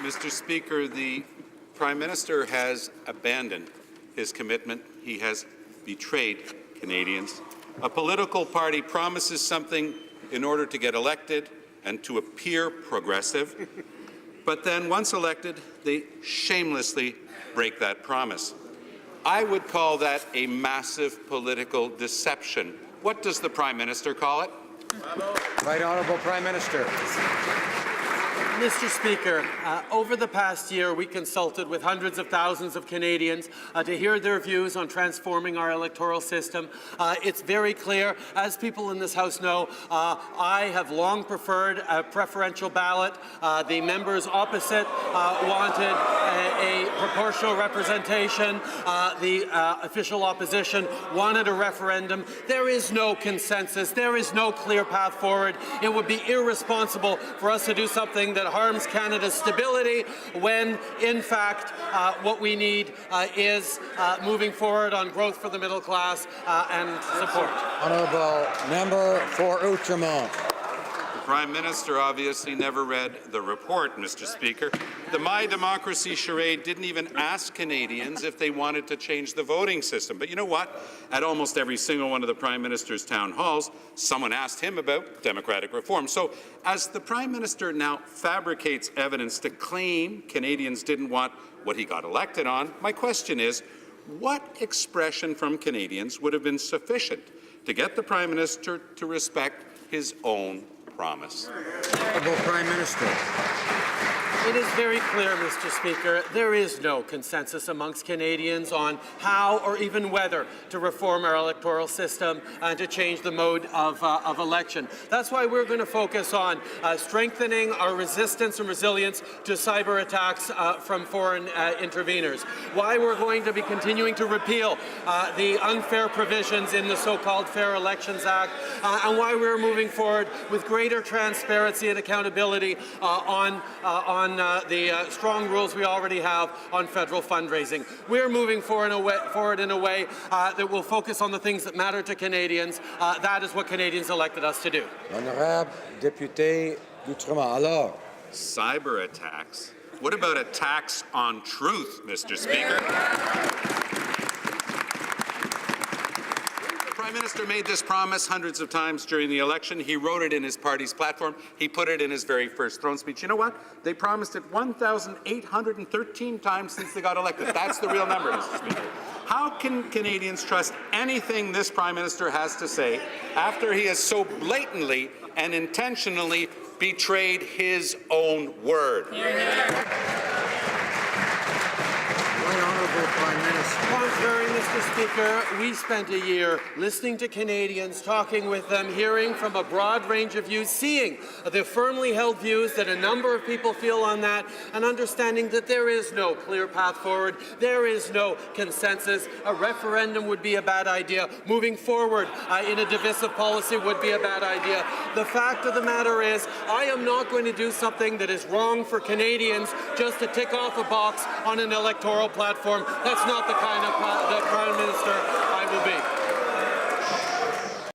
Mr. Speaker, the Prime Minister has abandoned his commitment. He has betrayed Canadians. A political party promises something in order to get elected and to appear progressive, but then once elected, they shamelessly break that promise. I would call that a massive political deception. What does the Prime Minister call it? Right Honourable Prime Minister. Mr. Speaker, over the past year, we consulted with hundreds of thousands of Canadians to hear their views on transforming our electoral system. It's very clear, as people in this House know, I have long preferred a preferential ballot. The members opposite wanted a proportional representation. The official opposition wanted a referendum. There is no consensus. There is no clear path forward. It would be irresponsible for us to do something that harms Canada's stability when, in fact, what we need is moving forward on growth for the middle class and support. Honourable Member for Outremont. The Prime Minister obviously never read the report, Mr. Speaker. The My Democracy charade didn't even ask Canadians if they wanted to change the voting system. But you know what? At almost every single one of the Prime Minister's town halls, someone asked him about democratic reform. So as the Prime Minister now fabricates evidence to claim Canadians didn't want what he got elected on, my question is, what expression from Canadians would have been sufficient to get the Prime Minister to respect his own promise? Honourable Prime Minister. It is very clear, Mr. Speaker, there is no consensus amongst Canadians on how or even whether to reform our electoral system and to change the mode of election. That's why we're going to focus on strengthening our resistance and resilience to cyber attacks from foreign interveners. Why we're going to be continuing to repeal the unfair provisions in the so-called Fair Elections Act, and why we're moving forward with greater transparency and accountability on the strong rules we already have on federal fundraising. We're moving forward in a way that will focus on the things that matter to Canadians. That is what Canadians elected us to do. Honourable Député d'Outremont. Alors. Cyber attacks? What about attacks on truth, Mr. Speaker? The Prime Minister made this promise hundreds of times during the election. He wrote it in his party's platform. He put it in his very first throne speech. You know what? They promised it 1,813 times since they got elected. That's the real number, Mr. Speaker. How can Canadians trust anything this Prime Minister has to say after he has so blatantly and intentionally betrayed his own word? Right Honourable Prime Minister. Contrary, Mr. Speaker, we spent a year listening to Canadians, talking with them, hearing from a broad range of views, seeing the firmly held views that a number of people feel on that, and understanding that there is no clear path forward, there is no consensus. A referendum would be a bad idea. Moving forward in a divisive policy would be a bad idea. The fact of the matter is, I am not going to do something that is wrong for Canadians just to tick off a box on an electoral platform. That's not the kind of the Prime Minister I will be.